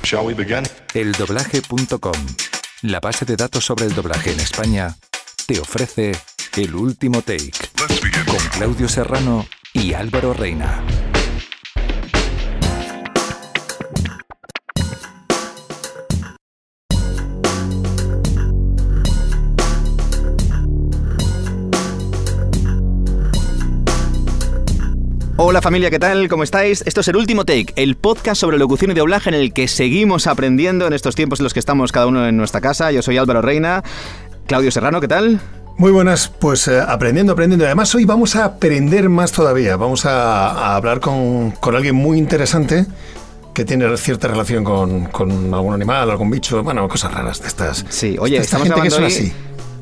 Shall we begin? Eldoblaje.com, la base de datos sobre el doblaje en España, te ofrece El Último Take con Claudio Serrano y Álvaro Reina. Hola familia, ¿qué tal? ¿Cómo estáis? Esto es El Último Take, el podcast sobre locución y doblaje en el que seguimos aprendiendo en estos tiempos en los que estamos cada uno en nuestra casa. Yo soy Álvaro Reina. Claudio Serrano, ¿qué tal? Muy buenas, pues aprendiendo. Además hoy vamos a aprender más todavía. Vamos a hablar con alguien muy interesante que tiene cierta relación con algún animal, algún bicho, bueno, cosas raras de estas. Sí, oye, esta estamos gente grabando que son hoy... así.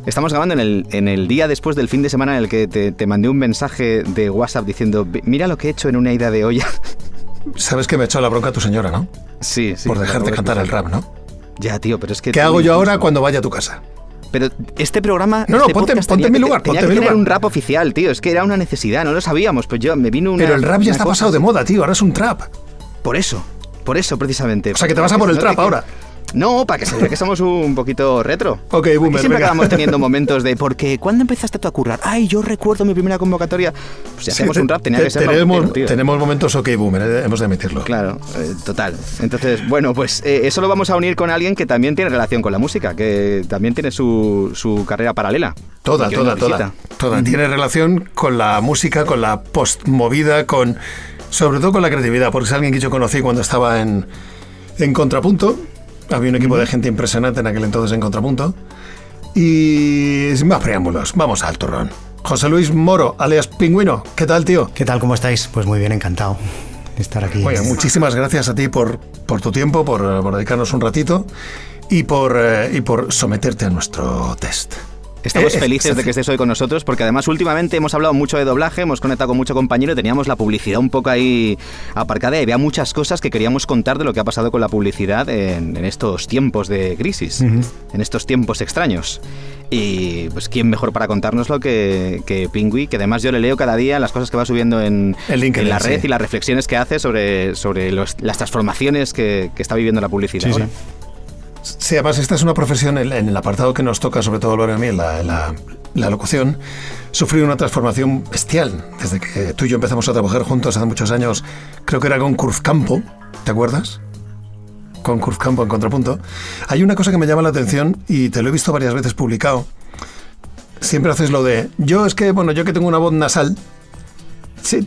Estamos grabando en el día después del fin de semana en el que te mandé un mensaje de WhatsApp diciendo mira lo que he hecho en una ida de olla. Sabes que me ha echado la bronca tu señora, ¿no? Sí. Por dejarte cantar el rap, ¿no? Ya, tío, pero es que... ¿Qué hago yo ahora cuando vaya a tu casa? Pero este programa... No, ponte en mi lugar, tenía que tener un rap oficial, tío. Es que era una necesidad, no lo sabíamos. Pues yo me vino una... Pero el rap ya está pasado de moda, tío. Ahora es un trap. Por eso precisamente. O sea, que te vas a por el trap ahora. No, para que se vea que somos un poquito retro. Ok, boomer, siempre venga. acabamos teniendo momentos de porque ¿cuándo empezaste tú a currar? Ay, yo recuerdo mi primera convocatoria. Pues si hacemos un rap tenía que ser tenemos momentos ok, boomer, hemos de admitirlo. Claro, total. Entonces, bueno, pues eso lo vamos a unir con alguien que también tiene relación con la música, que también tiene su carrera paralela. Toda. Tiene relación con la música, con la post-movida, sobre todo con la creatividad, porque es alguien que yo conocí cuando estaba en Contrapunto. Había un equipo de gente impresionante en aquel entonces en Contrapunto. Y sin más preámbulos, vamos al turrón. José Luis Moro, alias Pingüino. ¿Qué tal, tío? ¿Qué tal? ¿Cómo estáis? Pues muy bien, encantado de estar aquí. Oye, muchísimas gracias a ti por tu tiempo, por dedicarnos un ratito y por someterte a nuestro test. Estamos felices de que estés hoy con nosotros porque además últimamente hemos hablado mucho de doblaje, hemos conectado con mucho compañero y teníamos la publicidad un poco ahí aparcada y había muchas cosas que queríamos contar de lo que ha pasado con la publicidad en estos tiempos de crisis, en estos tiempos extraños. Y pues quién mejor para contárnoslo que Pingüi, que además yo le leo cada día las cosas que va subiendo en la red, sí, y las reflexiones que hace sobre las transformaciones que está viviendo la publicidad ahora. Sí, además esta es una profesión, en el apartado que nos toca, sobre todo Álvaro y a mí, la locución, sufrió una transformación bestial. Desde que tú y yo empezamos a trabajar juntos hace muchos años, creo que era con Cruzcampo, ¿te acuerdas? Con Cruzcampo en Contrapunto. Hay una cosa que me llama la atención y te lo he visto varias veces publicado. Siempre haces lo de, yo que tengo una voz nasal. Sí,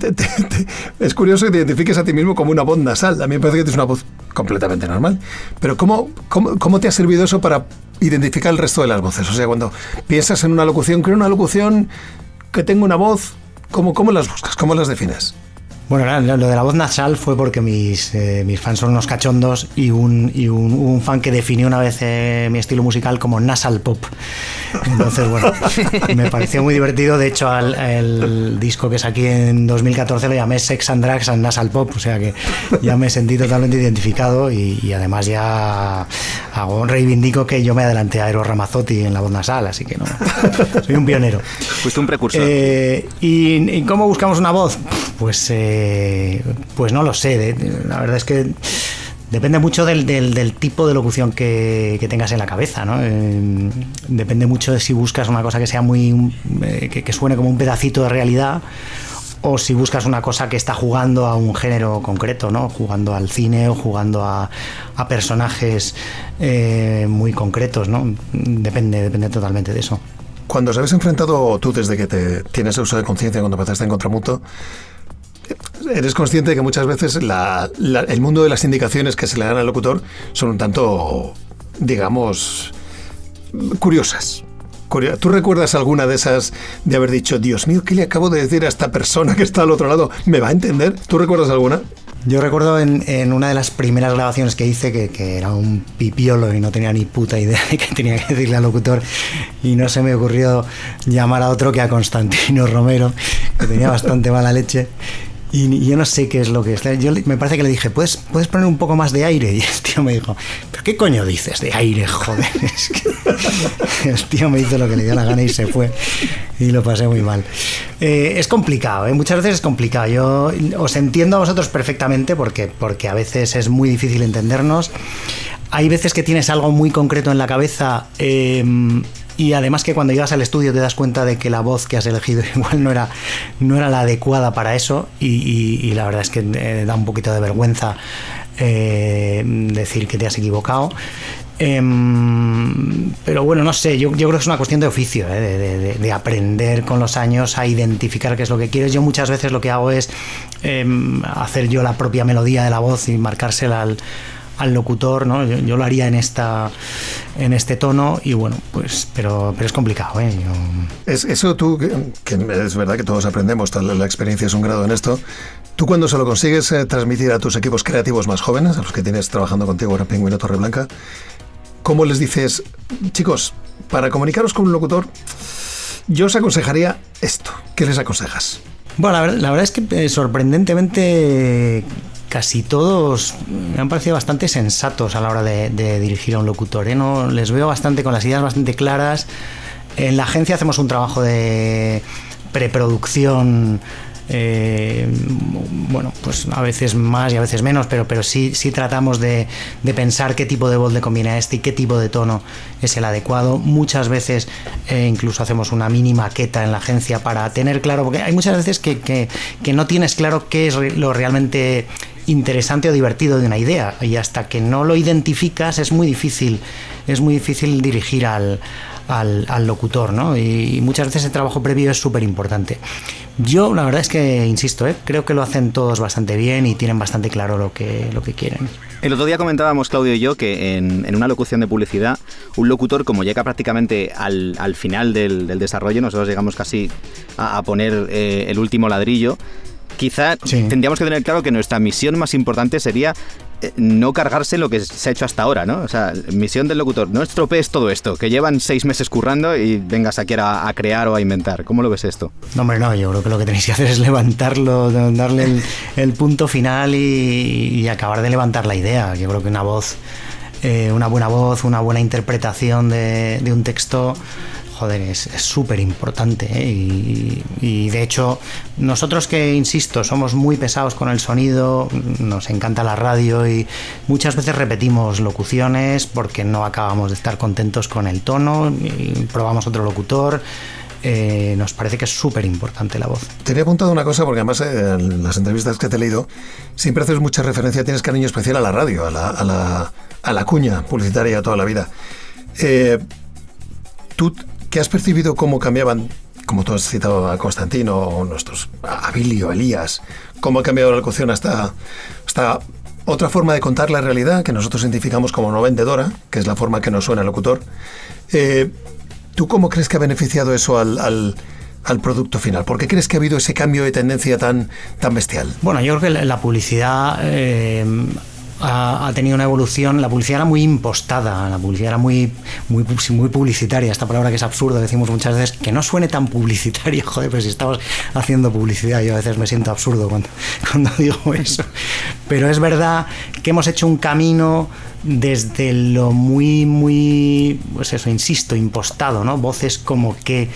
es curioso que te identifiques a ti mismo como una voz nasal. A mí me parece que tienes una voz completamente normal. Pero ¿cómo te ha servido eso para identificar el resto de las voces? O sea, cuando piensas en una locución, creo una locución que tenga una voz, ¿cómo las buscas? ¿Cómo las defines? Bueno, lo de la voz nasal fue porque mis fans son unos cachondos y un fan que definió una vez mi estilo musical como nasal pop. Entonces, bueno, me pareció muy divertido. De hecho, el disco que saqué en 2014 lo llamé Sex and Drugs and Nasal Pop, o sea que ya me sentí totalmente identificado y además ya reivindico que yo me adelanté a Eros Ramazzotti en la voz nasal, así que no, soy un pionero. Fuiste un precursor. ¿Y cómo buscamos una voz? Pues no lo sé. La verdad es que depende mucho del tipo de locución que tengas en la cabeza, ¿no? Depende mucho de si buscas una cosa que sea que suene como un pedacito de realidad o si buscas una cosa que está jugando a un género concreto, ¿no? Jugando al cine o jugando a personajes muy concretos, ¿no? Depende totalmente de eso. Cuando os habéis enfrentado tú desde que tienes uso de conciencia cuando empezaste en Contrapunto, eres consciente de que muchas veces el mundo de las indicaciones que se le dan al locutor son un tanto, digamos, curiosas. ¿Tú recuerdas alguna de esas de haber dicho, Dios mío, ¿qué le acabo de decir a esta persona que está al otro lado? ¿Me va a entender? ¿Tú recuerdas alguna? Yo recuerdo en una de las primeras grabaciones que hice que era un pipiolo y no tenía ni puta idea de qué tenía que decirle al locutor y no se me ocurrió llamar a otro que a Constantino Romero, que tenía bastante mala leche. Y yo no sé qué es lo que es. Me parece que le dije, ¿puedes poner un poco más de aire? Y el tío me dijo, ¿qué coño dices de aire, joder? Es que el tío me hizo lo que le dio la gana y se fue. Y lo pasé muy mal. Es complicado, muchas veces es complicado. Yo os entiendo a vosotros perfectamente porque a veces es muy difícil entendernos. Hay veces que tienes algo muy concreto en la cabeza y además que cuando llegas al estudio te das cuenta de que la voz que has elegido igual no era la adecuada para eso y la verdad es que da un poquito de vergüenza decir que te has equivocado. Pero bueno, no sé, yo creo que es una cuestión de oficio, de aprender con los años a identificar qué es lo que quieres. Yo muchas veces lo que hago es hacer yo la propia melodía de la voz y marcársela al locutor, ¿no? Yo lo haría en este tono y bueno, pues pero es complicado, ¿eh? Eso tú, que es verdad que todos aprendemos, la experiencia es un grado en esto. Tú cuando se lo consigues transmitir a tus equipos creativos más jóvenes, a los que tienes trabajando contigo ahora en Pingüino Torreblanca, ¿cómo les dices, chicos, para comunicaros con un locutor, yo os aconsejaría esto? ¿Qué les aconsejas? Bueno, la verdad es que sorprendentemente casi todos me han parecido bastante sensatos a la hora de dirigir a un locutor, ¿eh? No, les veo bastante con las ideas bastante claras. En la agencia hacemos un trabajo de preproducción, bueno, pues a veces más y a veces menos, pero sí tratamos de pensar qué tipo de voz le conviene a este y qué tipo de tono es el adecuado. Muchas veces incluso hacemos una mini maqueta en la agencia para tener claro, porque hay muchas veces que no tienes claro qué es lo realmente interesante o divertido de una idea, y hasta que no lo identificas es muy difícil dirigir al locutor, ¿no? Y muchas veces el trabajo previo es súper importante. Yo la verdad es que, insisto, creo que lo hacen todos bastante bien y tienen bastante claro lo que quieren. El otro día comentábamos, Claudio y yo, que en una locución de publicidad, un locutor, como llega prácticamente al final del desarrollo, nosotros llegamos casi a poner el último ladrillo, quizá tendríamos que tener claro que nuestra misión más importante sería no cargarse lo que se ha hecho hasta ahora, ¿no? O sea, misión del locutor, no estropees todo esto, que llevan 6 meses currando y vengas aquí a crear o a inventar. ¿Cómo lo ves esto? No, hombre, no, yo creo que lo que tenéis que hacer es levantarlo, darle el punto final y acabar de levantar la idea. Yo creo que una buena voz, una buena interpretación de un texto, joder, es súper importante, ¿eh? Y de hecho nosotros, que insisto, somos muy pesados con el sonido, nos encanta la radio y muchas veces repetimos locuciones porque no acabamos de estar contentos con el tono y probamos otro locutor. Nos parece que es súper importante la voz. Tenía apuntado una cosa, porque además en las entrevistas que te he leído siempre haces mucha referencia, tienes cariño especial a la radio, a la cuña publicitaria toda la vida. ¿Tú qué has percibido cómo cambiaban, como tú has citado a Constantino o a Billy o Elías, cómo ha cambiado la locución hasta otra forma de contar la realidad que nosotros identificamos como no vendedora, que es la forma que nos suena el locutor? ¿Tú cómo crees que ha beneficiado eso al producto final? ¿Por qué crees que ha habido ese cambio de tendencia tan bestial? Bueno, yo creo que la publicidad ha tenido una evolución. La publicidad era muy impostada, la publicidad era muy publicitaria, esta palabra que es absurda, decimos muchas veces, que no suene tan publicitaria, joder, pero si estamos haciendo publicidad, yo a veces me siento absurdo cuando digo eso, pero es verdad que hemos hecho un camino desde lo muy, pues eso, insisto, impostado, ¿no? Voces como que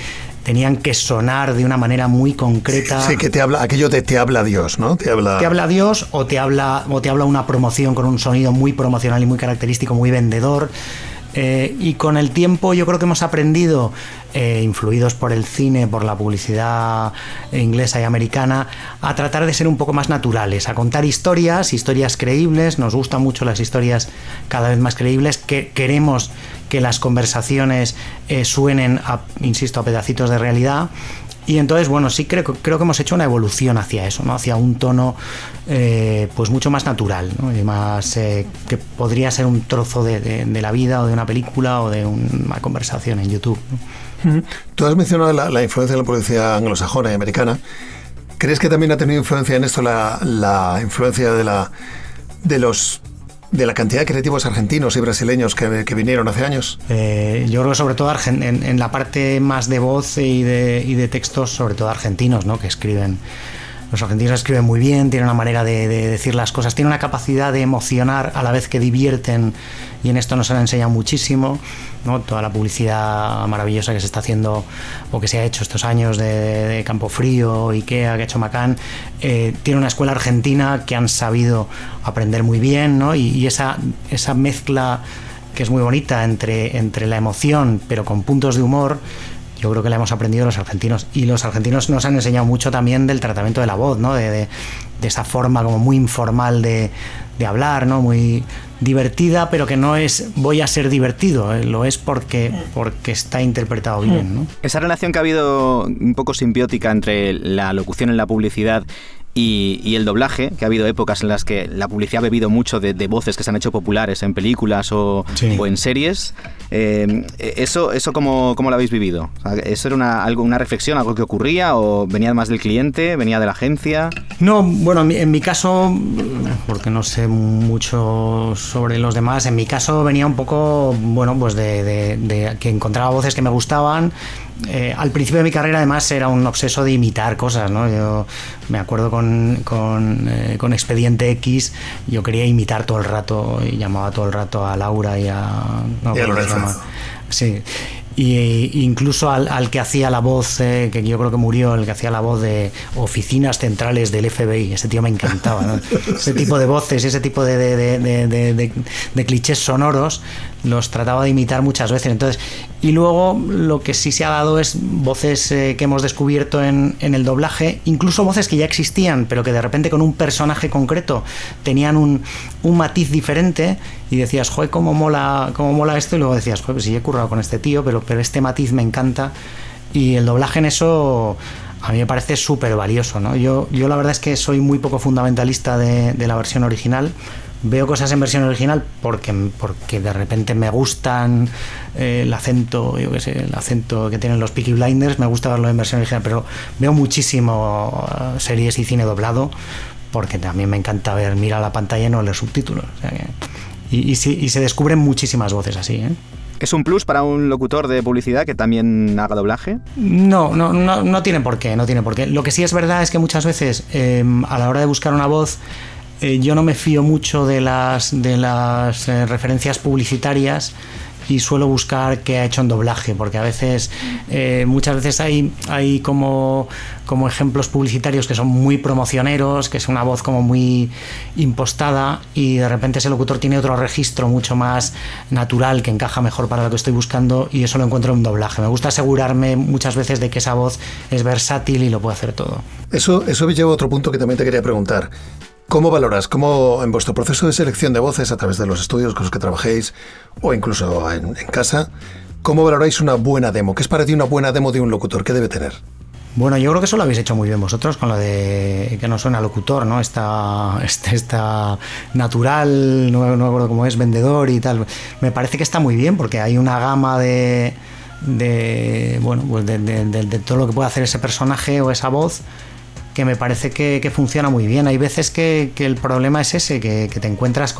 tenían que sonar de una manera muy concreta. Sí, que te habla, aquello de te habla Dios, ¿no? Te habla Dios o te habla una promoción con un sonido muy promocional y muy característico, muy vendedor. Y con el tiempo yo creo que hemos aprendido, influidos por el cine, por la publicidad inglesa y americana, a tratar de ser un poco más naturales, a contar historias creíbles. Nos gustan mucho las historias cada vez más creíbles, que queremos que las conversaciones suenen insisto, a pedacitos de realidad. Y entonces, bueno, sí creo que hemos hecho una evolución hacia eso, ¿no? Hacia un tono pues mucho más natural, ¿no? Y más que podría ser un trozo de la vida o de una película o de una conversación en YouTube, ¿no? Tú has mencionado la influencia de la publicidad anglosajona y americana. ¿Crees que también ha tenido influencia en esto la influencia de la cantidad de creativos argentinos y brasileños que vinieron hace años? Yo creo que sobre todo en la parte más de voz y de textos, sobre todo argentinos, ¿no? Que escriben Los argentinos escriben muy bien, tienen una manera de decir las cosas, tienen una capacidad de emocionar a la vez que divierten, y en esto nos han enseñado muchísimo, ¿no? Toda la publicidad maravillosa que se está haciendo o que se ha hecho estos años de Campofrío, Ikea, que ha hecho Macán, tiene una escuela argentina que han sabido aprender muy bien, ¿no? Y esa mezcla que es muy bonita entre la emoción pero con puntos de humor, yo creo que la hemos aprendido los argentinos, y los argentinos nos han enseñado mucho también del tratamiento de la voz, ¿no? De esa forma como muy informal de hablar, ¿no? Muy divertida, pero que no es voy a ser divertido, lo es porque está interpretado bien, ¿no? Esa relación que ha habido un poco simbiótica entre la locución en la publicidad y el doblaje, que ha habido épocas en las que la publicidad ha bebido mucho de voces que se han hecho populares en películas o en series. ¿Eso cómo lo habéis vivido? O sea, ¿eso era una reflexión, algo que ocurría, o venía más del cliente, venía de la agencia? No, bueno, en mi caso, porque no sé mucho sobre los demás, en mi caso venía un poco, bueno, pues de que encontraba voces que me gustaban. Al principio de mi carrera, además, era un obseso de imitar cosas, ¿no? Yo me acuerdo con Expediente X, yo quería imitar todo el rato y llamaba todo el rato a Laura y a Lorenzo. Sí. Y incluso al que hacía la voz, que yo creo que murió, el que hacía la voz de oficinas centrales del FBI, ese tío me encantaba, ¿no? Ese tipo de voces, ese tipo de clichés sonoros, los trataba de imitar muchas veces. Entonces, y luego lo que sí se ha dado es voces que hemos descubierto en el doblaje, incluso voces que ya existían, pero que de repente con un personaje concreto tenían un matiz diferente, y decías, joder, cómo mola esto, y luego decías, joder, pues sí, he currado con este tío, pero este matiz me encanta. Y el doblaje en eso a mí me parece súper valioso, ¿no? Yo la verdad es que soy muy poco fundamentalista de la versión original. Veo cosas en versión original porque de repente me gustan el acento que tienen los Peaky Blinders, me gusta verlo en versión original, pero veo muchísimo series y cine doblado porque también me encanta mirar la pantalla y no leer subtítulos. O sea que, y se descubren muchísimas voces así, ¿eh? ¿Es un plus para un locutor de publicidad que también haga doblaje? No tiene por qué, no tiene por qué. Lo que sí es verdad es que muchas veces a la hora de buscar una voz, yo no me fío mucho de las referencias publicitarias, y suelo buscar qué ha hecho en doblaje, porque a veces, muchas veces hay como ejemplos publicitarios que son muy promocioneros, que es una voz como muy impostada, y de repente ese locutor tiene otro registro mucho más natural que encaja mejor para lo que estoy buscando, y eso lo encuentro en un doblaje. Me gusta asegurarme muchas veces de que esa voz es versátil y lo puede hacer todo. Eso me lleva a otro punto que también te quería preguntar. ¿Cómo valoras, en vuestro proceso de selección de voces a través de los estudios con los que trabajéis o incluso en casa, cómo valoráis una buena demo? ¿Qué es para ti una buena demo de un locutor? ¿Qué debe tener? Bueno, yo creo que eso lo habéis hecho muy bien vosotros con lo de que no suena locutor, ¿no? Está natural, no me acuerdo cómo es, vendedor y tal. Me parece que está muy bien porque hay una gama de todo lo que puede hacer ese personaje o esa voz, que me parece que funciona muy bien. Hay veces que el problema es ese, que te encuentras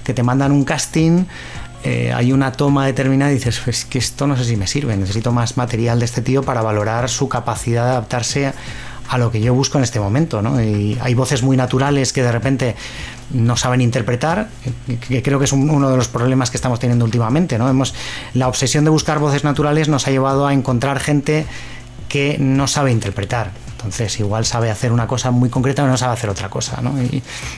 que te mandan un casting, hay una toma determinada y dices, pues que esto no sé si me sirve, necesito más material de este tío para valorar su capacidad de adaptarse a lo que yo busco en este momento, ¿no? Y hay voces muy naturales que de repente no saben interpretar, que creo que es uno de los problemas que estamos teniendo últimamente, ¿no? La obsesión de buscar voces naturales nos ha llevado a encontrar gente que no sabe interpretar. Entonces igual sabe hacer una cosa muy concreta pero no sabe hacer otra cosa, ¿no?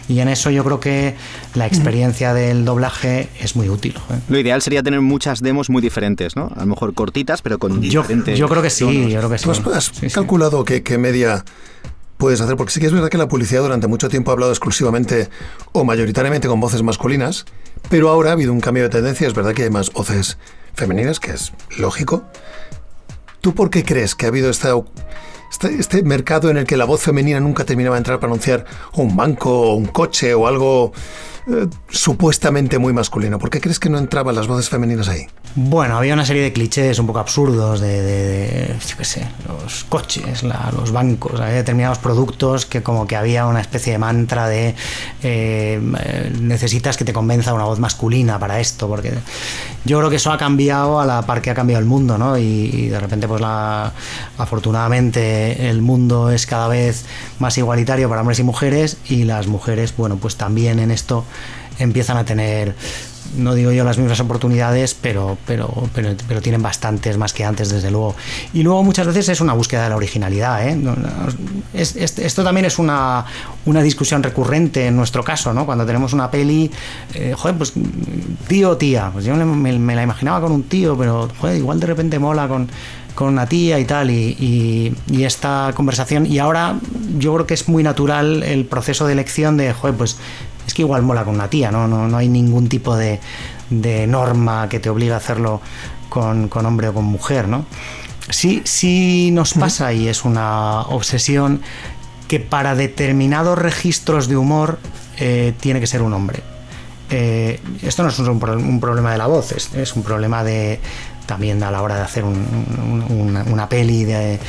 Y en eso yo creo que la experiencia del doblaje es muy útil, ¿eh? Lo ideal sería tener muchas demos muy diferentes, ¿no? A lo mejor cortitas, pero con diferentes... Yo creo que sí, ¿Tú has calculado qué media puedes hacer? Porque sí que es verdad que la publicidad durante mucho tiempo ha hablado exclusivamente o mayoritariamente con voces masculinas, pero ahora ha habido un cambio de tendencia. Es verdad que hay más voces femeninas, que es lógico. ¿Tú por qué crees que ha habido este mercado en el que la voz femenina nunca terminaba de entrar para anunciar un banco o un coche o algo supuestamente muy masculino. ¿Por qué crees que no entraban las voces femeninas ahí? Bueno, había una serie de clichés un poco absurdos de yo qué sé, los coches, los bancos, había determinados productos que como que había una especie de mantra de necesitas que te convenza una voz masculina para esto, porque yo creo que eso ha cambiado a la par que ha cambiado el mundo, ¿no? Y de repente pues afortunadamente el mundo es cada vez más igualitario para hombres y mujeres, y las mujeres, bueno, pues también en esto empiezan a tener, no digo yo las mismas oportunidades, pero tienen bastantes más que antes, desde luego. Y luego muchas veces es una búsqueda de la originalidad, ¿eh? Esto también es una discusión recurrente en nuestro caso, ¿no? Cuando tenemos una peli, joder, pues tío o tía, pues yo me la imaginaba con un tío, pero joder, igual de repente mola con una tía y tal, y esta conversación, y ahora yo creo que es muy natural el proceso de elección de, joder, pues es que igual mola con una tía, no hay ningún tipo de norma que te obligue a hacerlo con hombre o con mujer, ¿no? Sí nos pasa, y es una obsesión, que para determinados registros de humor tiene que ser un hombre. Esto no es un problema de la voz, es un problema también a la hora de hacer una peli, de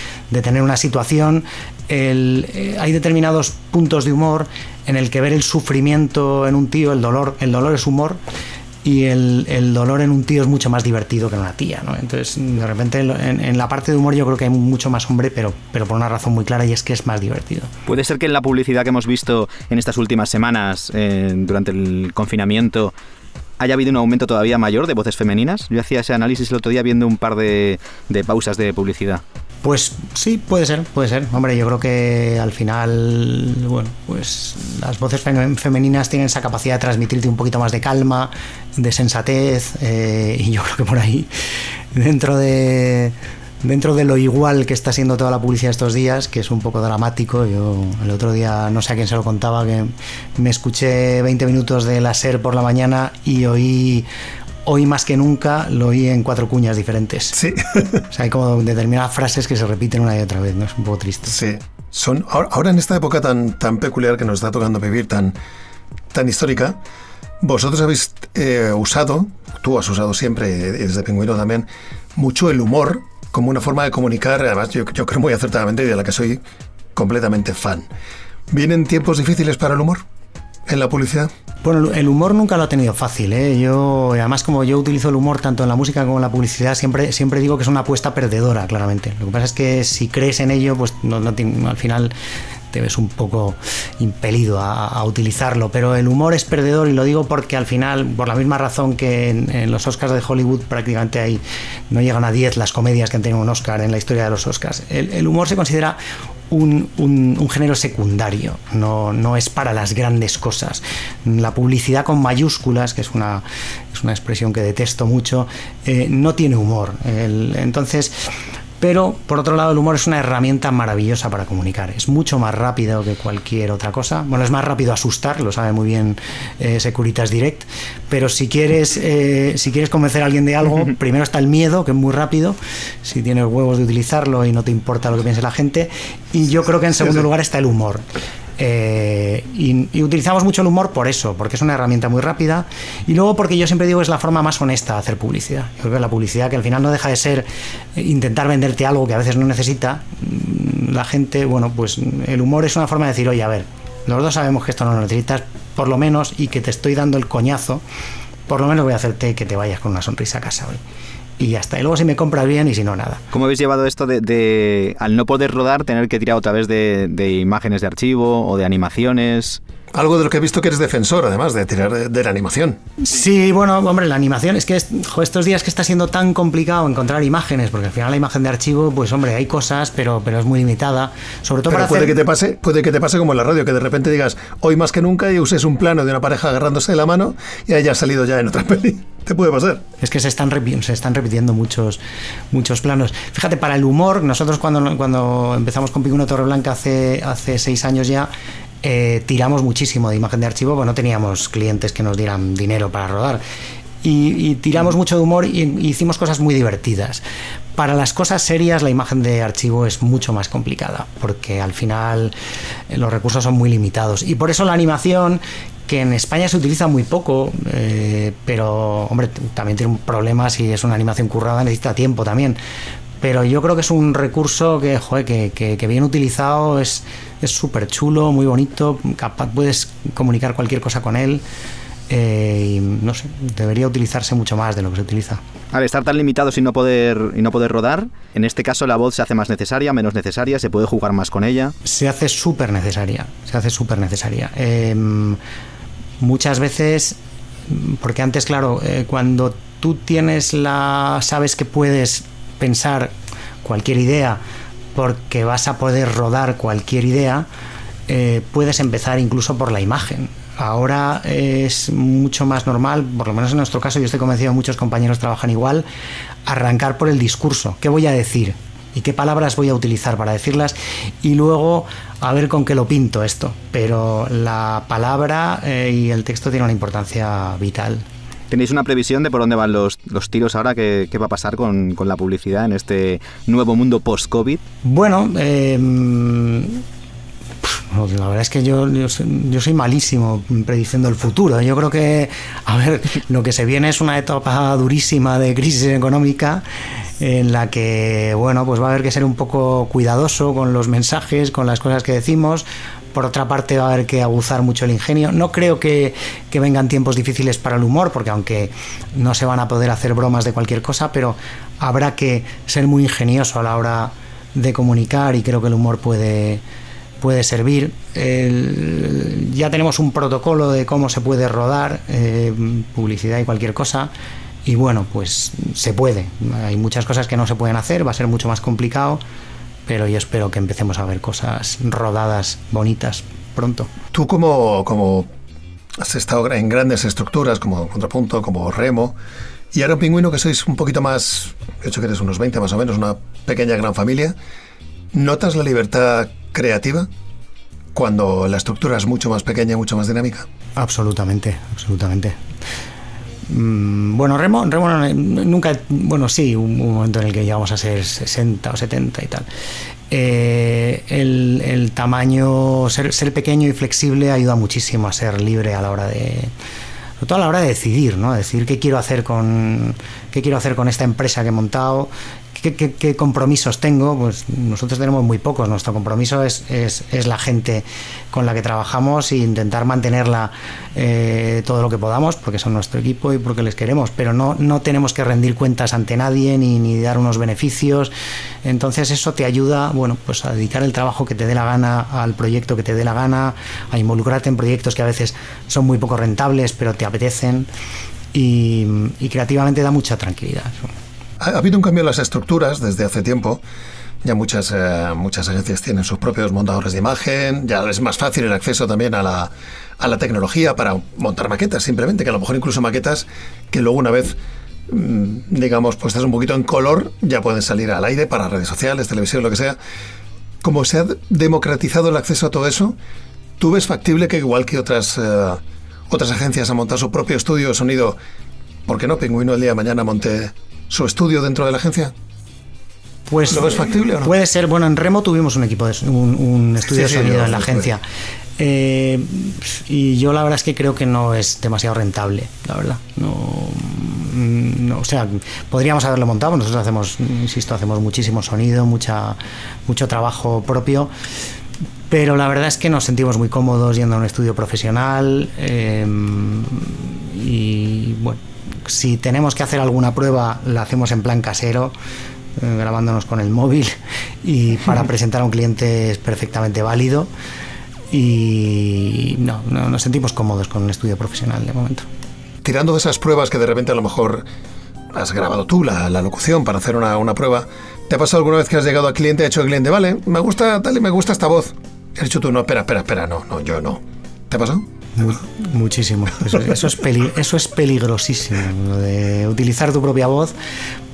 tener una situación. Hay determinados puntos de humor en el que ver el sufrimiento en un tío, el dolor es humor, y el dolor en un tío es mucho más divertido que en una tía, ¿no? Entonces, de repente, en la parte de humor yo creo que hay mucho más hombre, pero por una razón muy clara, y es que es más divertido. ¿Puede ser que en la publicidad que hemos visto en estas últimas semanas, durante el confinamiento, haya habido un aumento todavía mayor de voces femeninas? Yo hacía ese análisis el otro día viendo un par de pausas de publicidad. Pues sí, puede ser. Hombre, yo creo que al final, bueno, pues las voces femeninas tienen esa capacidad de transmitirte un poquito más de calma, de sensatez, y yo creo que por ahí, dentro de lo igual que está siendo toda la publicidad estos días, que es un poco dramático. Yo el otro día, no sé a quién se lo contaba, que me escuché 20 minutos de la SER por la mañana y hoy más que nunca lo oí en 4 cuñas diferentes. Sí. O sea, hay como determinadas frases que se repiten una y otra vez, ¿no? Es un poco triste. Sí. Ahora en esta época tan peculiar que nos está tocando vivir, tan histórica, vosotros habéis tú has usado siempre, desde Pingüino también, mucho el humor como una forma de comunicar, además yo creo muy acertadamente, y de la que soy completamente fan. ¿Vienen tiempos difíciles para el humor en la publicidad? Bueno, el humor nunca lo ha tenido fácil, ¿eh? Además, como yo utilizo el humor tanto en la música como en la publicidad, siempre digo que es una apuesta perdedora, claramente. Lo que pasa es que si crees en ello, pues al final te ves un poco impelido a utilizarlo, pero el humor es perdedor, y lo digo porque al final, por la misma razón que en los Oscars de Hollywood prácticamente no llegan a 10 las comedias que han tenido un Oscar en la historia de los Oscars, el humor se considera un género secundario, no es para las grandes cosas. La publicidad con mayúsculas, que es una expresión que detesto mucho, no tiene humor. Entonces, pero por otro lado, el humor es una herramienta maravillosa para comunicar. Es mucho más rápido que cualquier otra cosa. Bueno, es más rápido asustar, lo sabe muy bien Securitas Direct, pero si quieres convencer a alguien de algo, primero está el miedo, que es muy rápido, si tienes huevos de utilizarlo y no te importa lo que piense la gente, y yo creo que en segundo lugar está el humor. Y utilizamos mucho el humor por eso, porque es una herramienta muy rápida, y luego porque yo siempre digo que es la forma más honesta de hacer publicidad. Yo creo que la publicidad, que al final no deja de ser intentar venderte algo que a veces no necesita la gente, bueno, pues el humor es una forma de decir, oye, a ver, los dos sabemos que esto no lo necesitas, por lo menos, y que te estoy dando el coñazo, por lo menos voy a hacerte que te vayas con una sonrisa a casa hoy. Y ya está. Y luego si me compras bien, y si no, nada. ¿Cómo habéis llevado esto de al no poder rodar, tener que tirar otra vez de imágenes de archivo o de animaciones? Algo de lo que he visto que eres defensor, además, de tirar de la animación. Sí, bueno, hombre, la animación es que estos días que está siendo tan complicado encontrar imágenes, porque al final la imagen de archivo, pues hombre, hay cosas, pero es muy limitada. Sobre todo pero puede que te pase como en la radio, que de repente digas, hoy más que nunca, y uses un plano de una pareja agarrándose de la mano y haya salido ya en otra peli. Te puede pasar. Es que se están repitiendo muchos planos. Fíjate, para el humor, nosotros cuando empezamos con Pingüino Torreblanca hace 6 años ya, tiramos muchísimo de imagen de archivo, porque no teníamos clientes que nos dieran dinero para rodar. y tiramos mucho de humor y hicimos cosas muy divertidas. Para las cosas serias la imagen de archivo es mucho más complicada, porque al final los recursos son muy limitados, y por eso la animación, que en España se utiliza muy poco, pero hombre, también tiene un problema. Si es una animación currada necesita tiempo también, pero yo creo que es un recurso que, joder, que bien utilizado es súper chulo, muy bonito, capaz, puedes comunicar cualquier cosa con él. Y no sé, debería utilizarse mucho más de lo que se utiliza. Al estar tan limitados y no poder rodar, en este caso la voz se hace más necesaria, menos necesaria, se puede jugar más con ella. Se hace súper necesaria, muchas veces, porque antes, claro, cuando tú sabes que puedes pensar cualquier idea, porque vas a poder rodar cualquier idea, puedes empezar incluso por la imagen. Ahora es mucho más normal, por lo menos en nuestro caso, yo estoy convencido, muchos compañeros trabajan igual, arrancar por el discurso. ¿Qué voy a decir? ¿Y qué palabras voy a utilizar para decirlas? Y luego a ver con qué lo pinto esto. Pero la palabra y el texto tienen una importancia vital. ¿Tenéis una previsión de por dónde van los tiros ahora? ¿Qué va a pasar con la publicidad en este nuevo mundo post-COVID? Bueno, la verdad es que yo soy malísimo prediciendo el futuro. Yo creo que, a ver, lo que se viene es una etapa durísima de crisis económica, en la que, bueno, pues va a haber que ser un poco cuidadoso con los mensajes, con las cosas que decimos. Por otra parte, va a haber que aguzar mucho el ingenio. No creo que vengan tiempos difíciles para el humor, porque aunque no se van a poder hacer bromas de cualquier cosa, pero habrá que ser muy ingenioso a la hora de comunicar, y creo que el humor puede servir. Ya tenemos un protocolo de cómo se puede rodar publicidad y cualquier cosa, y bueno, pues se puede. Hay muchas cosas que no se pueden hacer, va a ser mucho más complicado, pero yo espero que empecemos a ver cosas rodadas bonitas pronto. Tú como has estado en grandes estructuras como Contrapunto, como Remo, y ahora Pingüino, que sois un poquito más, de hecho que eres unos 20 más o menos, una pequeña gran familia, ¿notas la libertad creativa cuando la estructura es mucho más pequeña, mucho más dinámica? Absolutamente. Bueno, Remo nunca, bueno, sí, un momento en el que llegamos a ser 60 o 70 y tal. El tamaño, ser pequeño y flexible ayuda muchísimo a ser libre a la hora de, sobre todo a la hora de decidir, ¿no? Decir qué quiero hacer con esta empresa que he montado. ¿Qué compromisos tengo? Pues nosotros tenemos muy pocos. Nuestro compromiso es la gente con la que trabajamos, e intentar mantenerla todo lo que podamos, porque son nuestro equipo y porque les queremos, pero no tenemos que rendir cuentas ante nadie ni dar unos beneficios. Entonces eso te ayuda, bueno, pues a dedicar el trabajo que te dé la gana al proyecto que te dé la gana, a involucrarte en proyectos que a veces son muy poco rentables pero te apetecen, y creativamente da mucha tranquilidad. Ha habido un cambio en las estructuras desde hace tiempo. Ya muchas agencias tienen sus propios montadores de imagen. Ya es más fácil el acceso también a la tecnología para montar maquetas, simplemente, que a lo mejor incluso maquetas que luego, una vez, digamos, puestas un poquito en color, ya pueden salir al aire para redes sociales, televisión, lo que sea. Como se ha democratizado el acceso a todo eso, ¿tú ves factible que, igual que otras agencias han montado su propio estudio de sonido, ¿por qué no Pingüino el día de mañana monte su estudio dentro de la agencia? Pues ¿lo ves factible o no? Puede ser. Bueno, en Remo tuvimos un estudio de sonido en la agencia, y yo la verdad es que creo que no es demasiado rentable, la verdad. No, o sea, podríamos haberlo montado. Nosotros hacemos muchísimo sonido, mucho trabajo propio, pero la verdad es que nos sentimos muy cómodos yendo a un estudio profesional, y bueno, si tenemos que hacer alguna prueba, la hacemos en plan casero, grabándonos con el móvil, y para presentar a un cliente es perfectamente válido, y no nos sentimos cómodos con un estudio profesional de momento. Tirando de esas pruebas que de repente a lo mejor has grabado tú la locución para hacer una prueba, ¿te ha pasado alguna vez que has llegado al cliente, ha hecho el cliente, vale, me gusta tal y me gusta esta voz? Y has dicho tú, no, espera, no, yo no. ¿Te ha pasado? Muchísimo. Eso es peligrosísimo, lo de utilizar tu propia voz,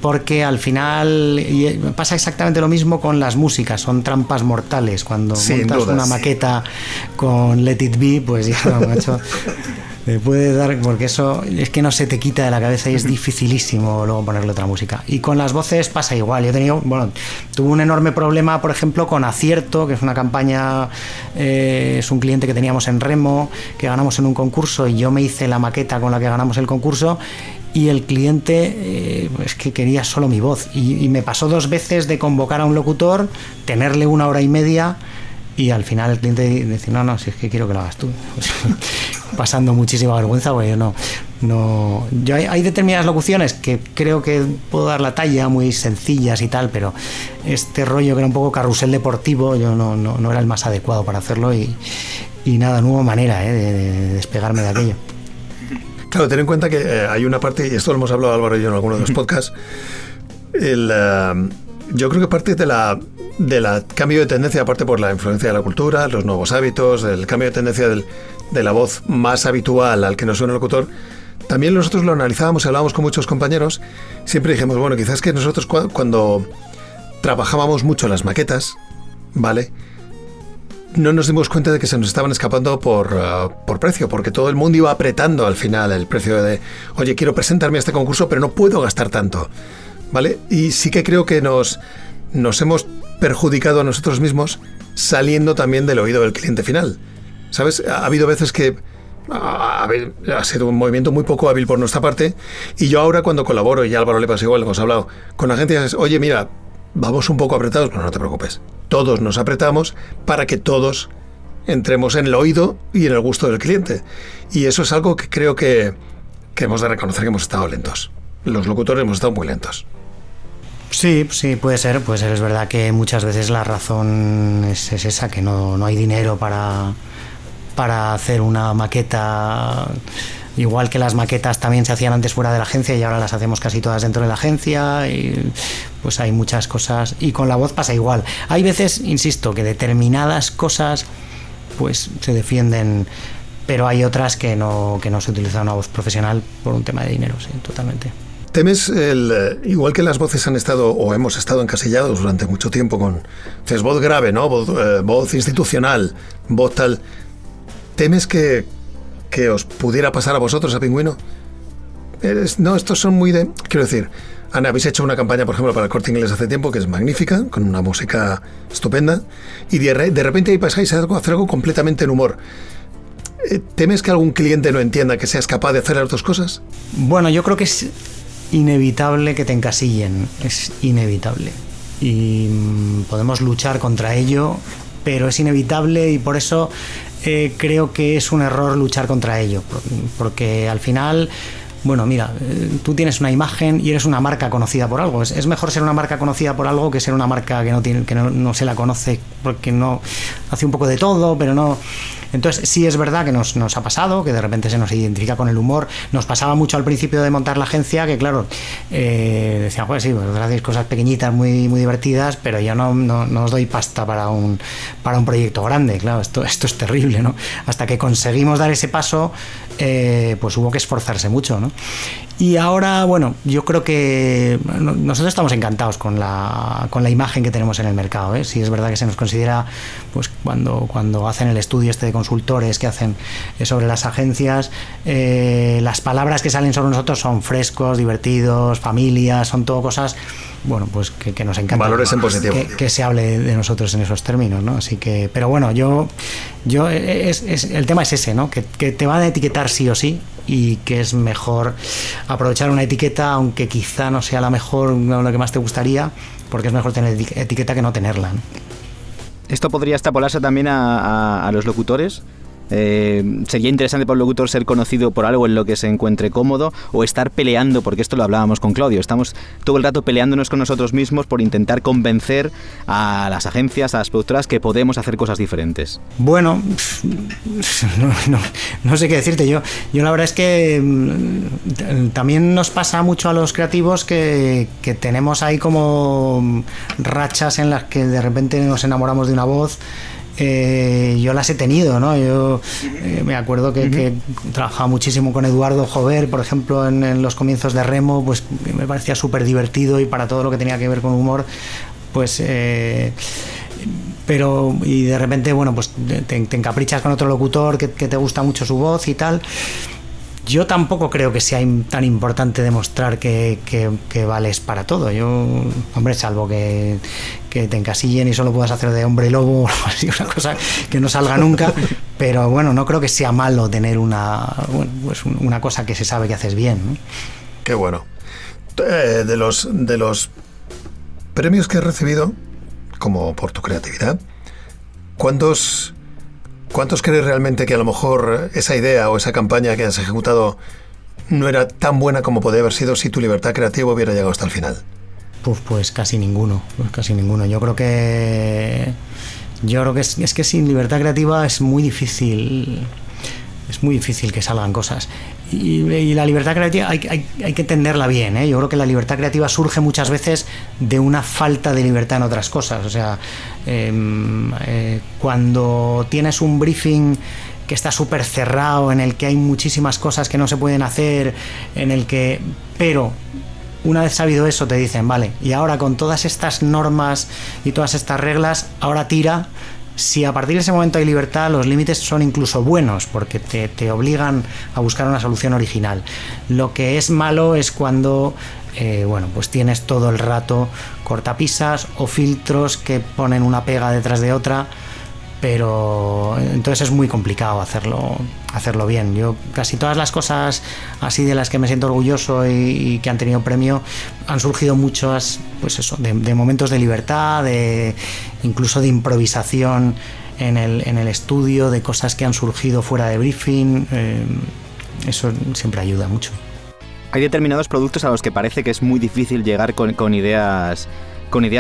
porque al final pasa exactamente lo mismo con las músicas. Son trampas mortales. Cuando montas una maqueta con Let It Be, pues ya, macho, Te puede dar, porque eso es que no se te quita de la cabeza y es dificilísimo luego ponerle otra música. Y con las voces pasa igual. Yo he tenido, tuve un enorme problema, por ejemplo, con Acierto, que es una campaña, es un cliente que teníamos en Remo, que ganamos en un concurso y yo me hice la maqueta con la que ganamos el concurso. Y el cliente es que quería solo mi voz y me pasó 2 veces de convocar a un locutor, tenerle 1 hora y media y al final el cliente dice no, si es que quiero que lo hagas tú. Pasando muchísima vergüenza porque yo hay determinadas locuciones que creo que puedo dar la talla, muy sencillas y tal, pero este rollo que era un poco carrusel deportivo yo no era el más adecuado para hacerlo y nada, no hubo manera de despegarme de aquello. Claro, ten en cuenta que hay una parte, y esto lo hemos hablado Álvaro y yo en algunos de los podcasts, yo creo que parte de la cambio de tendencia, aparte por la influencia de la cultura, los nuevos hábitos, el cambio de tendencia de la voz más habitual al que nos suena el locutor, también nosotros lo analizábamos y hablábamos con muchos compañeros, siempre dijimos, bueno, quizás que nosotros cuando trabajábamos mucho las maquetas, ¿vale?, no nos dimos cuenta de que se nos estaban escapando por precio, porque todo el mundo iba apretando al final el precio de, oye, quiero presentarme a este concurso, pero no puedo gastar tanto, ¿vale? Y sí que creo que nos hemos perjudicado a nosotros mismos saliendo también del oído del cliente final, ¿sabes? Ha habido veces que ha sido un movimiento muy poco hábil por nuestra parte, y yo ahora cuando colaboro, y a Álvaro le pasa igual, hemos hablado con agencias, oye, mira, vamos un poco apretados, pero no te preocupes. Todos nos apretamos para que todos entremos en el oído y en el gusto del cliente. Y eso es algo que creo que hemos de reconocer que hemos estado lentos. Los locutores hemos estado muy lentos. Sí, puede ser. Es verdad que muchas veces la razón es esa, que no hay dinero para hacer una maqueta. Igual que las maquetas también se hacían antes fuera de la agencia y ahora las hacemos casi todas dentro de la agencia, y pues hay muchas cosas, y con la voz pasa igual. Hay veces, insisto, que determinadas cosas pues se defienden, pero hay otras que no se utiliza una voz profesional por un tema de dinero, sí, totalmente. ¿Temes, igual que las voces han estado o hemos estado encasillados durante mucho tiempo con voz grave, ¿no? Voz institucional, voz tal, ¿temes que os pudiera pasar a vosotros, a Pingüino? No, estos son muy de... Quiero decir, Ana, habéis hecho una campaña, por ejemplo, para el Corte Inglés hace tiempo, que es magnífica, con una música estupenda, y de repente ahí pasáis a hacer algo completamente en humor. ¿Temes que algún cliente no entienda que seas capaz de hacer las 2 cosas? Bueno, yo creo que es inevitable que te encasillen, es inevitable. Y podemos luchar contra ello, pero es inevitable, y por eso creo que es un error luchar contra ello, porque al final, bueno, mira, tú tienes una imagen y eres una marca conocida por algo. Es mejor ser una marca conocida por algo que ser una marca que no se la conoce porque no hace un poco de todo, pero no. Entonces sí es verdad que nos ha pasado, que de repente se nos identifica con el humor. Nos pasaba mucho al principio de montar la agencia, que claro, decían, pues sí, vosotros hacéis cosas pequeñitas muy, muy divertidas, pero yo no os doy pasta para un proyecto grande. Claro, esto es terrible, ¿no? Hasta que conseguimos dar ese paso, pues hubo que esforzarse mucho, ¿no? Y ahora, bueno, yo creo que nosotros estamos encantados con la imagen que tenemos en el mercado, ¿eh? Sí es verdad que se nos considera, pues cuando hacen el estudio de consultores que hacen sobre las agencias, las palabras que salen sobre nosotros son frescos, divertidos, familias, son todo cosas, bueno, pues que nos encanta. Valores en positivo. Que se hable de nosotros en esos términos, ¿no? Así que, pero bueno, el tema es ese, ¿no? Que te van a etiquetar sí o sí, y que es mejor aprovechar una etiqueta, aunque quizá no sea la mejor, no lo que más te gustaría, porque es mejor tener etiqueta que no tenerla, ¿no? ¿Esto podría extrapolarse también a los locutores? ¿Sería interesante para un locutor ser conocido por algo en lo que se encuentre cómodo, o estar peleando? Porque esto lo hablábamos con Claudio, estamos todo el rato peleándonos con nosotros mismos por intentar convencer a las agencias, a las productoras, que podemos hacer cosas diferentes. Bueno, no sé qué decirte. Yo la verdad es que también nos pasa mucho a los creativos que tenemos ahí como rachas en las que de repente nos enamoramos de una voz. Yo las he tenido, ¿no? Yo me acuerdo que trabajaba muchísimo con Eduardo Jover, por ejemplo, en los comienzos de Remo, pues me parecía súper divertido, y para todo lo que tenía que ver con humor, pues y de repente, bueno, pues te encaprichas con otro locutor que te gusta mucho su voz y tal. Yo tampoco creo que sea tan importante demostrar que vales para todo. Yo, hombre, salvo que te encasillen y solo puedas hacer de hombre lobo o algo así, una cosa que no salga nunca, pero bueno, no creo que sea malo tener una cosa que se sabe que haces bien, ¿no? Qué bueno. De los premios que has recibido, como por tu creatividad, ¿cuántos crees realmente que a lo mejor esa idea o esa campaña que has ejecutado no era tan buena como podría haber sido si tu libertad creativa hubiera llegado hasta el final? Pues casi ninguno. Yo creo que es que sin libertad creativa es muy difícil que salgan cosas. Y la libertad creativa hay que entenderla bien, ¿eh? Yo creo que la libertad creativa surge muchas veces de una falta de libertad en otras cosas. O sea, cuando tienes un briefing que está súper cerrado, en el que hay muchísimas cosas que no se pueden hacer, pero una vez sabido eso te dicen, vale, y ahora con todas estas normas y todas estas reglas, ahora tira. Si a partir de ese momento hay libertad, los límites son incluso buenos porque te obligan a buscar una solución original. Lo que es malo es cuando pues tienes todo el rato cortapisas o filtros que ponen una pega detrás de otra, pero entonces es muy complicado hacerlo bien. Yo casi todas las cosas así de las que me siento orgulloso y que han tenido premio han surgido muchas, pues eso, de momentos de libertad, incluso de improvisación en el estudio, de cosas que han surgido fuera de briefing. Eso siempre ayuda mucho. Hay determinados productos a los que parece que es muy difícil llegar con ideas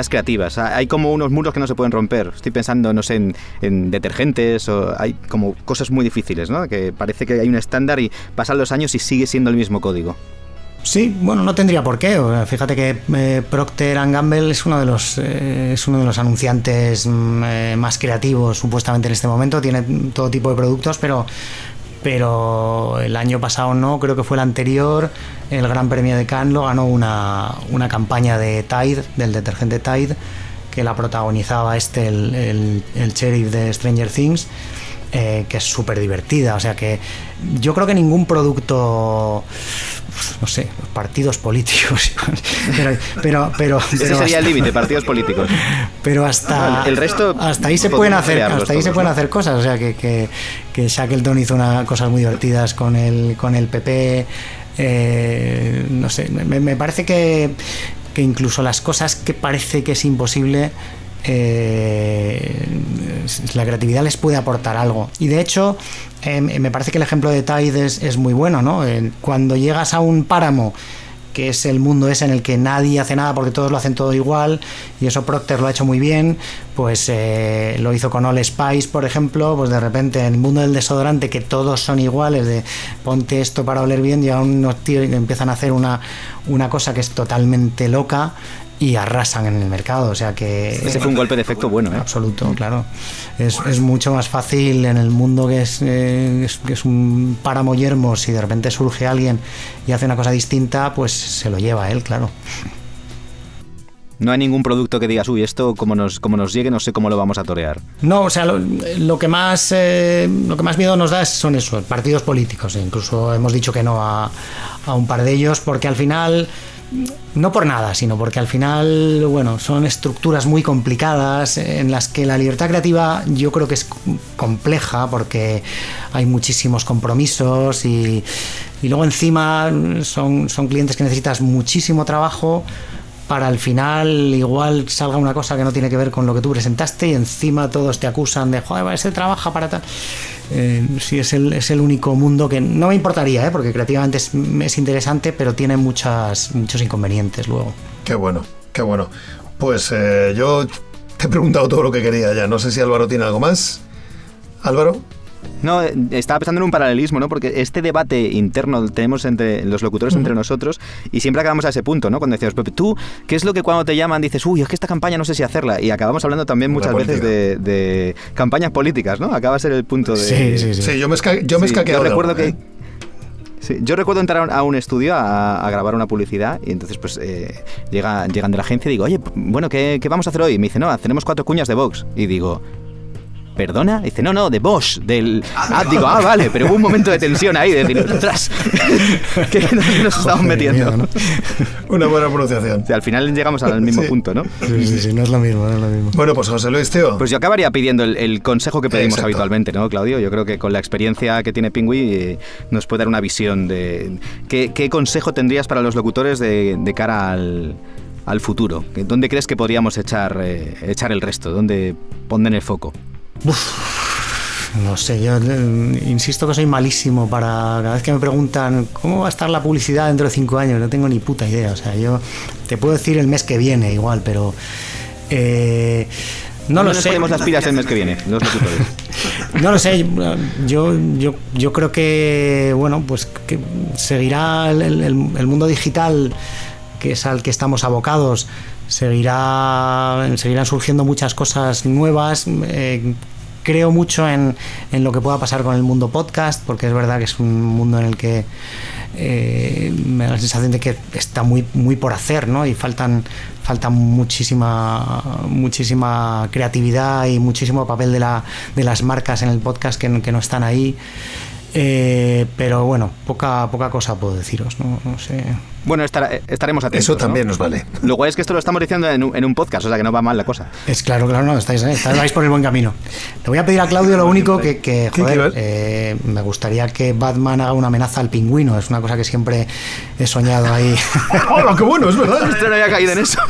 creativas. Hay como unos muros que no se pueden romper. Estoy pensando, no sé, en detergentes, o hay como cosas muy difíciles, ¿no? Que parece que hay un estándar y pasan los años y sigue siendo el mismo código. Sí, bueno, no tendría por qué. Fíjate que Procter & Gamble es uno de los anunciantes más creativos supuestamente en este momento. Tiene todo tipo de productos, pero el año pasado no, creo que fue el anterior, el Gran Premio de Cannes lo ganó una campaña de Tide, del detergente Tide, que la protagonizaba el sheriff de Stranger Things, que es súper divertida. O sea que yo creo que ningún producto, no sé, partidos políticos, pero ese sería el límite, partidos políticos. Pero hasta el resto, hasta ahí se pueden hacer cosas. O sea que Shackleton hizo cosas muy divertidas con el PP. No sé, me parece que incluso las cosas que parece que es imposible, la creatividad les puede aportar algo. Y de hecho me parece que el ejemplo de Tide es muy bueno, ¿no? Cuando llegas a un páramo, que es el mundo ese en el que nadie hace nada porque todos lo hacen todo igual, y eso Procter lo ha hecho muy bien, pues lo hizo con All Spice, por ejemplo. Pues de repente en el mundo del desodorante, que todos son iguales, de ponte esto para oler bien, y a unos tíos empiezan a hacer una cosa que es totalmente loca y arrasan en el mercado. O sea que ese fue un golpe de efecto bueno, ¿eh? Absoluto, claro. Es mucho más fácil en el mundo que es un páramo yermo. Si de repente surge alguien y hace una cosa distinta, pues se lo lleva él, claro. No hay ningún producto que digas, uy, esto como nos llegue, no sé cómo lo vamos a torear. No, o sea, lo que más miedo nos da son esos partidos políticos. Incluso hemos dicho que no a un par de ellos, porque al final, no por nada, sino porque al final, bueno, son estructuras muy complicadas en las que la libertad creativa yo creo que es compleja, porque hay muchísimos compromisos y luego encima son clientes que necesitas muchísimo trabajo para al final igual salga una cosa que no tiene que ver con lo que tú presentaste, y encima todos te acusan de, joder, ese trabaja para tal. Sí, es el único mundo que no me importaría, porque creativamente es interesante, pero tiene muchos inconvenientes luego. Qué bueno, qué bueno. Pues yo te he preguntado todo lo que quería ya. No sé si Álvaro tiene algo más. Álvaro. No, estaba pensando en un paralelismo, ¿no? Porque este debate interno tenemos entre los locutores, entre nosotros, y siempre acabamos a ese punto, ¿no? Cuando decimos, Pepe, tú, ¿qué es lo que cuando te llaman dices, uy, es que esta campaña no sé si hacerla? Y acabamos hablando también muchas veces de campañas políticas, ¿no? Acaba a ser el punto de... Sí, yo me he escaqueado. Yo recuerdo que... Sí, yo recuerdo entrar a un estudio a grabar una publicidad y entonces pues llegan de la agencia y digo, oye, bueno, ¿qué vamos a hacer hoy? Y me dice, no, tenemos 4 cuñas de Vox. Y digo, ¿perdona? Y dice, no, de Bosch, del... digo, vale, pero hubo un momento de tensión ahí, de decir, ostras, que nos estamos metiendo. Miedo, ¿no? Una buena pronunciación. O sea, al final llegamos al mismo punto, ¿no? Sí, no es lo mismo, Bueno, pues José Luis, tío. Pues yo acabaría pidiendo el consejo que pedimos Exacto. habitualmente, ¿no, Claudio? Yo creo que con la experiencia que tiene Pingüi nos puede dar una visión de... ¿Qué consejo tendrías para los locutores de cara al futuro? ¿Dónde crees que podríamos echar el resto? ¿Dónde poner el foco? No sé, yo insisto que soy malísimo para... Cada vez que me preguntan ¿cómo va a estar la publicidad dentro de 5 años? No tengo ni puta idea. O sea, yo te puedo decir el mes que viene igual, pero... no lo sé. Ponemos las pilas el mes que viene, los locutores. No lo sé. Yo creo que, bueno, pues que seguirá el mundo digital, que es al que estamos abocados. Seguirán surgiendo muchas cosas nuevas. Creo mucho en lo que pueda pasar con el mundo podcast, porque es verdad que es un mundo en el que me da la sensación de que está muy por hacer, ¿no? Y falta muchísima creatividad y muchísimo papel de las marcas en el podcast que no están ahí. Pero bueno, poca cosa puedo deciros, no sé. Bueno, estaremos atentos. Eso también, ¿no? Nos vale. Lo guay es que esto lo estamos diciendo en un podcast, o sea que no va mal la cosa. Es claro, no, vais por el buen camino. Le voy a pedir a Claudio lo único que joder, me gustaría que Batman haga una amenaza al pingüino. Es una cosa que siempre he soñado ahí. ¡Hola, qué bueno! Es verdad. Usted no había caído en eso.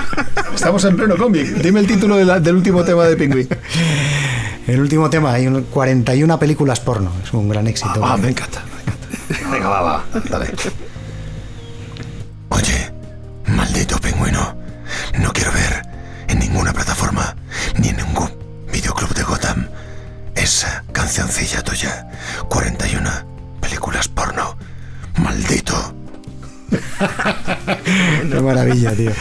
Estamos en pleno cómic. Dime el título del último tema de Pingüi. El último tema, hay 41 películas porno. Es un gran éxito. Me encanta. Venga, va, dale. Oye, maldito pingüino, no quiero ver en ninguna plataforma ni en ningún videoclub de Gotham esa cancioncilla tuya. 41 películas porno. Maldito. Qué maravilla, tío.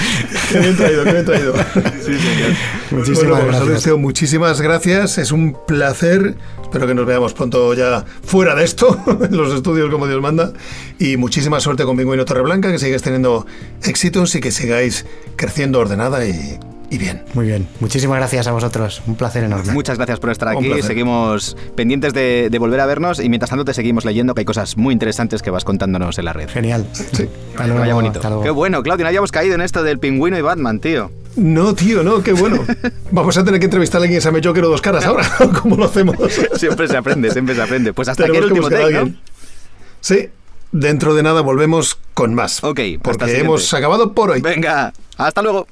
Qué bien traído. Sí, señor. Muchísimas gracias. Teo, muchísimas gracias. Es un placer. Espero que nos veamos pronto ya fuera de esto, en los estudios como Dios manda. Y muchísima suerte con Pingüino Torreblanca, que sigáis teniendo éxitos y que sigáis creciendo ordenada y bien. Muy bien. Muchísimas gracias a vosotros. Un placer enorme. Muchas gracias por estar aquí. Seguimos pendientes de volver a vernos y mientras tanto te seguimos leyendo, que hay cosas muy interesantes que vas contándonos en la red. Genial. Sí. Hasta luego, vaya bonito. hasta luego. Qué bueno, Claudio, no habíamos caído en esto del pingüino y Batman, tío. No, tío, no, qué bueno. Vamos a tener que entrevistar a alguien que se llame Joker o Dos Caras ahora. ¿Cómo lo hacemos? Siempre se aprende. Pues hasta aquí Tenemos el que último buscar a take, ¿no? alguien. Sí, dentro de nada volvemos con más. Ok, hasta porque el hemos siguiente. acabado por hoy. Venga, hasta luego.